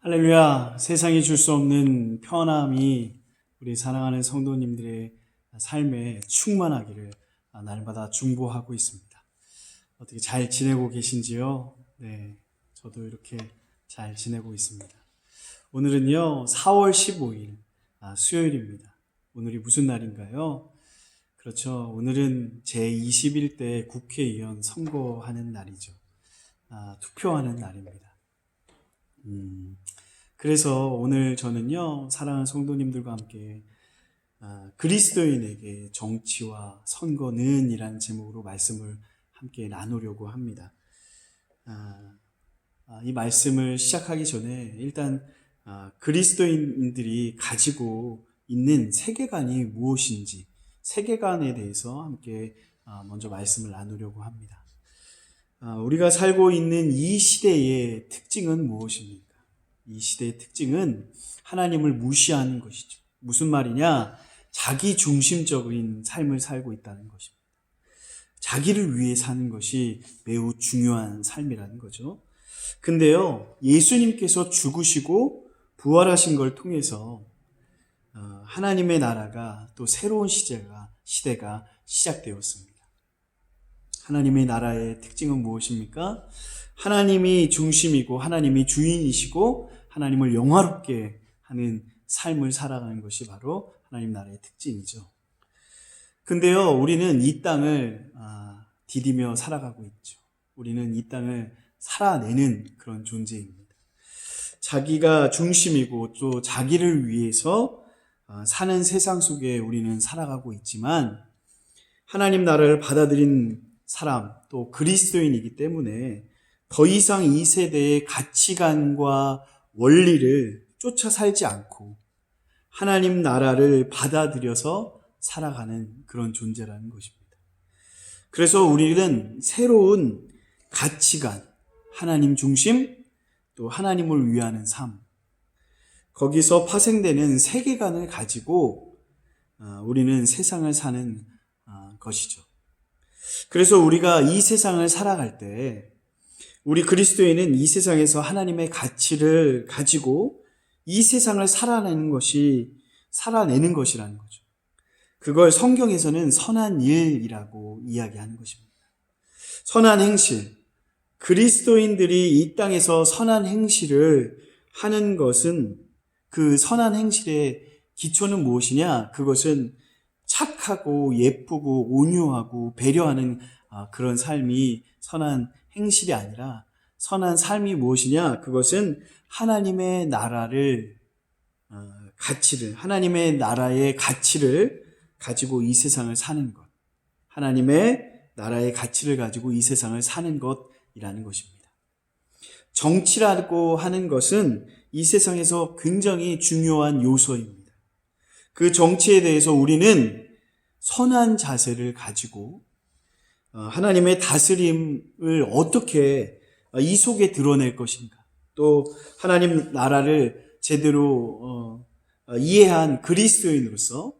할렐루야. 세상이 줄 수 없는 편함이 우리 사랑하는 성도님들의 삶에 충만하기를 날마다 중보하고 있습니다. 어떻게 잘 지내고 계신지요? 네, 저도 이렇게 잘 지내고 있습니다. 오늘은요, 4월 15일 수요일입니다. 오늘이 무슨 날인가요? 그렇죠. 오늘은 제21대 국회의원 선거하는 날이죠. 투표하는 날입니다. 그래서 오늘 저는요, 사랑하는 성도님들과 함께 그리스도인에게 정치와 선거는 이라는 제목으로 말씀을 함께 나누려고 합니다. 이 말씀을 시작하기 전에 일단 그리스도인들이 가지고 있는 세계관이 무엇인지, 세계관에 대해서 함께 먼저 말씀을 나누려고 합니다. 우리가 살고 있는 이 시대의 특징은 무엇입니까? 이 시대의 특징은 하나님을 무시하는 것이죠. 무슨 말이냐? 자기 중심적인 삶을 살고 있다는 것입니다. 자기를 위해 사는 것이 매우 중요한 삶이라는 거죠. 근데요, 예수님께서 죽으시고 부활하신 걸 통해서 하나님의 나라가 또 새로운 시대가 시작되었습니다. 하나님의 나라의 특징은 무엇입니까? 하나님이 중심이고 하나님이 주인이시고 하나님을 영화롭게 하는 삶을 살아가는 것이 바로 하나님 나라의 특징이죠. 근데요, 우리는 이 땅을 디디며 살아가고 있죠. 우리는 이 땅을 살아내는 그런 존재입니다. 자기가 중심이고 또 자기를 위해서 사는 세상 속에 우리는 살아가고 있지만 하나님 나라를 받아들인 사람, 또 그리스도인이기 때문에 더 이상 이 세대의 가치관과 원리를 쫓아 살지 않고 하나님 나라를 받아들여서 살아가는 그런 존재라는 것입니다. 그래서 우리는 새로운 가치관, 하나님 중심, 또 하나님을 위하는 삶, 거기서 파생되는 세계관을 가지고 우리는 세상을 사는 것이죠. 그래서 우리가 이 세상을 살아갈 때 우리 그리스도인은 이 세상에서 하나님의 가치를 가지고 이 세상을 살아내는 것이라는 거죠. 그걸 성경에서는 선한 일이라고 이야기하는 것입니다. 선한 행실, 그리스도인들이 이 땅에서 선한 행실을 하는 것은 그 선한 행실의 기초는 무엇이냐? 그것은 착하고 예쁘고 온유하고 배려하는 그런 삶이 선한 행실이 아니라 선한 삶이 무엇이냐? 그것은 하나님의 나라의 가치를 가지고 이 세상을 사는 것. 하나님의 나라의 가치를 가지고 이 세상을 사는 것이라는 것입니다. 정치라고 하는 것은 이 세상에서 굉장히 중요한 요소입니다. 그 정치에 대해서 우리는 선한 자세를 가지고 하나님의 다스림을 어떻게 이 속에 드러낼 것인가, 또 하나님 나라를 제대로 이해한 그리스도인으로서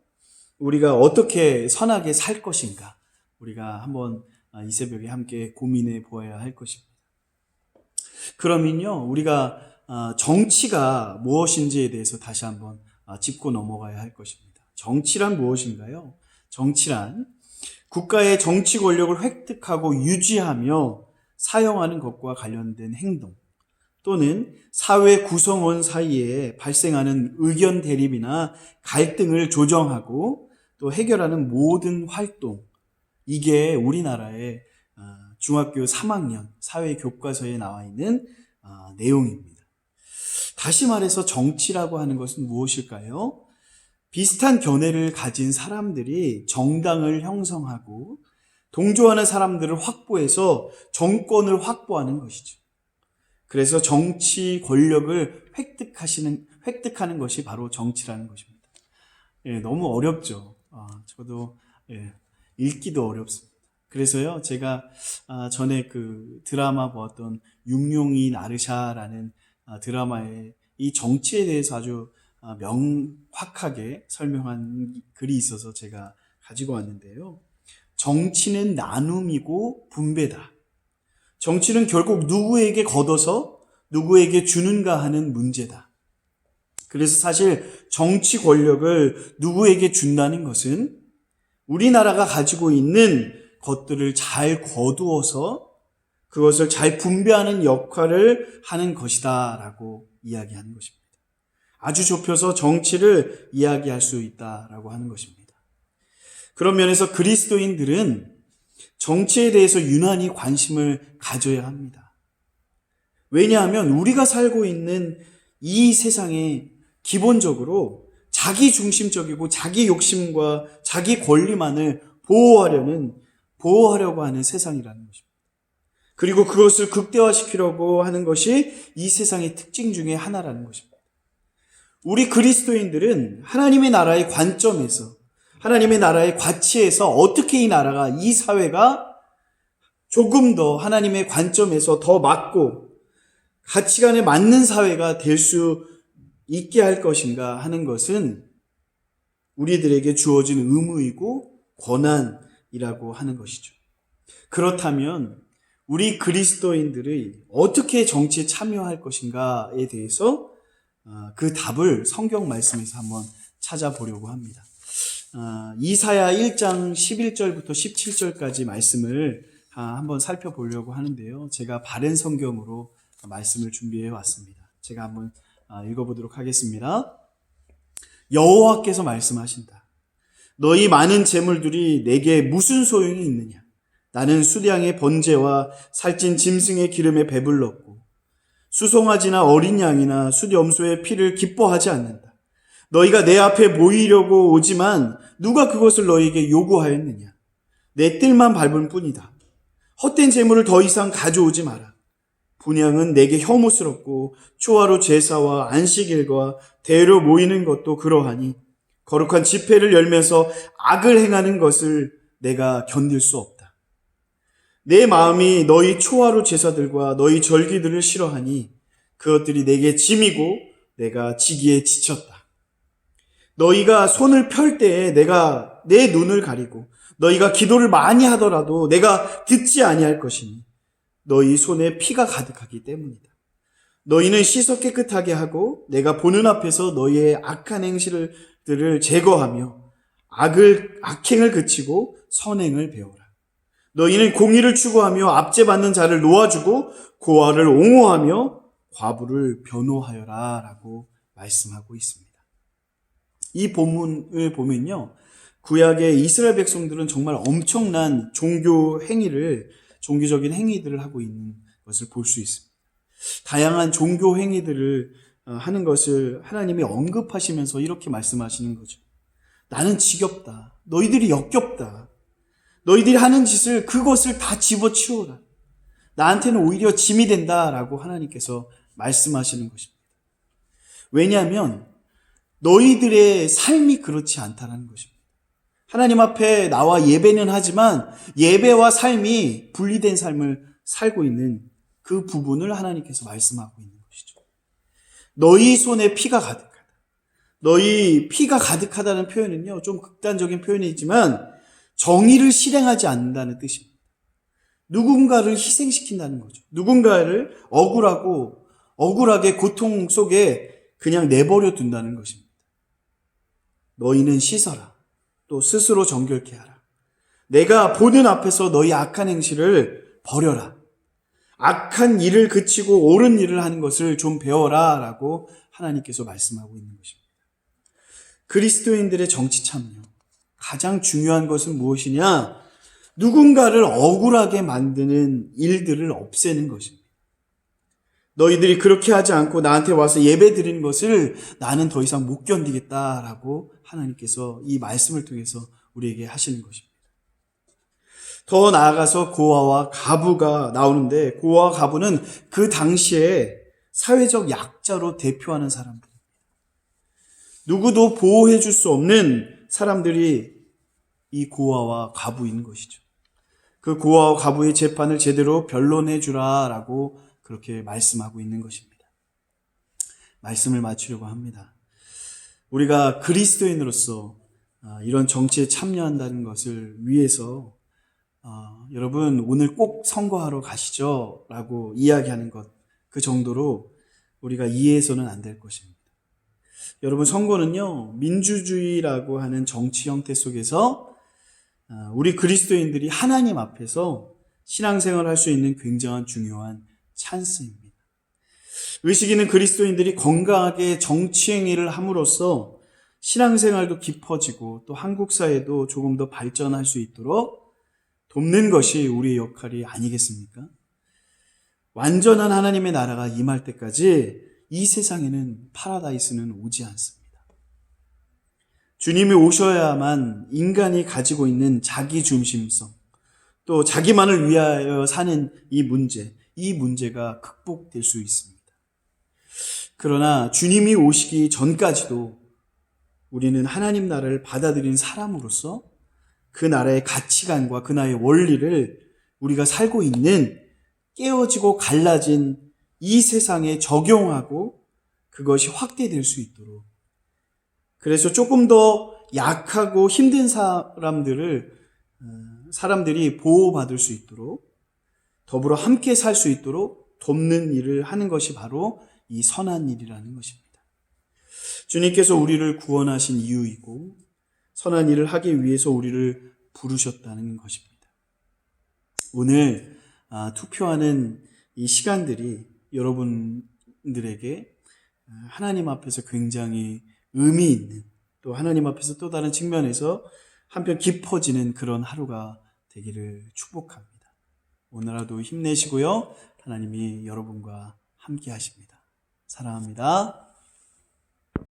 우리가 어떻게 선하게 살 것인가, 우리가 한번 이 새벽에 함께 고민해 보아야 할 것입니다. 그러면요, 우리가 정치가 무엇인지에 대해서 다시 한번 짚고 넘어가야 할 것입니다. 정치란 무엇인가요? 정치란 국가의 정치 권력을 획득하고 유지하며 사용하는 것과 관련된 행동, 또는 사회 구성원 사이에 발생하는 의견 대립이나 갈등을 조정하고 또 해결하는 모든 활동, 이게 우리나라의 중학교 3학년 사회교과서에 나와 있는 내용입니다. 다시 말해서 정치라고 하는 것은 무엇일까요? 비슷한 견해를 가진 사람들이 정당을 형성하고 동조하는 사람들을 확보해서 정권을 확보하는 것이죠. 그래서 정치 권력을 획득하는 것이 바로 정치라는 것입니다. 너무 어렵죠. 저도 읽기도 어렵습니다. 그래서요, 제가 전에 그 드라마 보았던 육룡이 나르샤라는 드라마의 이 정치에 대해서 아주 명확하게 설명한 글이 있어서 제가 가지고 왔는데요. 정치는 나눔이고 분배다. 정치는 결국 누구에게 걷어서 누구에게 주는가 하는 문제다. 그래서 사실 정치 권력을 누구에게 준다는 것은 우리나라가 가지고 있는 것들을 잘 거두어서 그것을 잘 분배하는 역할을 하는 것이다라고 이야기하는 것입니다. 아주 좁혀서 정치를 이야기할 수 있다라고 하는 것입니다. 그런 면에서 그리스도인들은 정치에 대해서 유난히 관심을 가져야 합니다. 왜냐하면 우리가 살고 있는 이 세상에 기본적으로 자기 중심적이고 자기 욕심과 자기 권리만을 보호하려고 하는 세상이라는 것입니다. 그리고 그것을 극대화시키려고 하는 것이 이 세상의 특징 중에 하나라는 것입니다. 우리 그리스도인들은 하나님의 나라의 관점에서, 하나님의 나라의 가치에서 어떻게 이 나라가, 이 사회가 조금 더 하나님의 관점에서 더 맞고 가치관에 맞는 사회가 될 수 있게 할 것인가 하는 것은 우리들에게 주어진 의무이고 권한이라고 하는 것이죠. 그렇다면 우리 그리스도인들이 어떻게 정치에 참여할 것인가에 대해서 그 답을 성경 말씀에서 한번 찾아보려고 합니다. 이사야 1장 11절부터 17절까지 말씀을 한번 살펴보려고 하는데요. 제가 바른 성경으로 말씀을 준비해 왔습니다. 제가 한번 읽어보도록 하겠습니다. 여호와께서 말씀하신다. 너희 많은 재물들이 내게 무슨 소용이 있느냐? 나는 수량의 번제와 살찐 짐승의 기름에 배불렀고 수송아지나 어린 양이나 숫염소의 피를 기뻐하지 않는다. 너희가 내 앞에 모이려고 오지만 누가 그것을 너희에게 요구하였느냐? 내 뜰만 밟을 뿐이다. 헛된 재물을 더 이상 가져오지 마라. 분향은 내게 혐오스럽고 초하루 제사와 안식일과 대로 모이는 것도 그러하니 거룩한 집회를 열면서 악을 행하는 것을 내가 견딜 수 없다. 내 마음이 너희 초하루 제사들과 너희 절기들을 싫어하니 그것들이 내게 짐이고 내가 지기에 지쳤다. 너희가 손을 펼 때에 내가 내 눈을 가리고 너희가 기도를 많이 하더라도 내가 듣지 아니할 것이니 너희 손에 피가 가득하기 때문이다. 너희는 씻어 깨끗하게 하고 내가 보는 앞에서 너희의 악한 행실들을 제거하며 악행을 그치고 선행을 배우라. 너희는 공의를 추구하며 압제받는 자를 놓아주고 고아를 옹호하며 과부를 변호하여라 라고 말씀하고 있습니다. 이 본문을 보면요, 구약의 이스라엘 백성들은 정말 엄청난 종교적인 행위들을 하고 있는 것을 볼 수 있습니다. 다양한 종교 행위들을 하는 것을 하나님이 언급하시면서 이렇게 말씀하시는 거죠. 나는 지겹다. 너희들이 역겹다. 너희들이 하는 짓을, 그것을 다 집어치워라. 나한테는 오히려 짐이 된다라고 하나님께서 말씀하시는 것입니다. 왜냐하면 너희들의 삶이 그렇지 않다는 것입니다. 하나님 앞에 나와 예배는 하지만 예배와 삶이 분리된 삶을 살고 있는 그 부분을 하나님께서 말씀하고 있는 것이죠. 너희 손에 피가 가득하다. 너희 피가 가득하다는 표현은요, 좀 극단적인 표현이지만 정의를 실행하지 않는다는 뜻입니다. 누군가를 희생시킨다는 거죠. 누군가를 억울하게 고통 속에 그냥 내버려 둔다는 것입니다. 너희는 씻어라. 또 스스로 정결케 하라. 내가 보는 앞에서 너희 악한 행실을 버려라. 악한 일을 그치고 옳은 일을 하는 것을 좀 배워라 라고 하나님께서 말씀하고 있는 것입니다. 그리스도인들의 정치 참여, 가장 중요한 것은 무엇이냐? 누군가를 억울하게 만드는 일들을 없애는 것입니다. 너희들이 그렇게 하지 않고 나한테 와서 예배 드리는 것을 나는 더 이상 못 견디겠다라고 하나님께서 이 말씀을 통해서 우리에게 하시는 것입니다. 더 나아가서 고아와 가부가 나오는데, 고아와 가부는 그 당시에 사회적 약자로 대표하는 사람들입니다. 누구도 보호해 줄 수 없는 사람들이 이 고아와 가부인 것이죠. 그 고아와 가부의 재판을 제대로 변론해 주라라고 그렇게 말씀하고 있는 것입니다. 말씀을 마치려고 합니다. 우리가 그리스도인으로서 이런 정치에 참여한다는 것을 위해서 여러분 오늘 꼭 선거하러 가시죠 라고 이야기하는 것 그 정도로 우리가 이해해서는 안 될 것입니다. 여러분, 선거는요, 민주주의라고 하는 정치 형태 속에서 우리 그리스도인들이 하나님 앞에서 신앙생활을 할 수 있는 굉장한 중요한 찬스입니다. 의식 있는 그리스도인들이 건강하게 정치 행위를 함으로써 신앙생활도 깊어지고 또 한국 사회도 조금 더 발전할 수 있도록 돕는 것이 우리의 역할이 아니겠습니까? 완전한 하나님의 나라가 임할 때까지 이 세상에는 파라다이스는 오지 않습니다. 주님이 오셔야만 인간이 가지고 있는 자기 중심성, 또 자기만을 위하여 사는 이 문제가 극복될 수 있습니다. 그러나 주님이 오시기 전까지도 우리는 하나님 나라를 받아들인 사람으로서 그 나라의 가치관과 그 나라의 원리를 우리가 살고 있는 깨어지고 갈라진 이 세상에 적용하고 그것이 확대될 수 있도록, 그래서 조금 더 약하고 힘든 사람들이 보호받을 수 있도록, 더불어 함께 살 수 있도록 돕는 일을 하는 것이 바로 이 선한 일이라는 것입니다. 주님께서 우리를 구원하신 이유이고 선한 일을 하기 위해서 우리를 부르셨다는 것입니다. 오늘 투표하는 이 시간들이 여러분들에게 하나님 앞에서 굉장히 의미 있는, 또 하나님 앞에서 또 다른 측면에서 한편 깊어지는 그런 하루가 되기를 축복합니다. 오늘 하루도 힘내시고요. 하나님이 여러분과 함께 하십니다. 사랑합니다.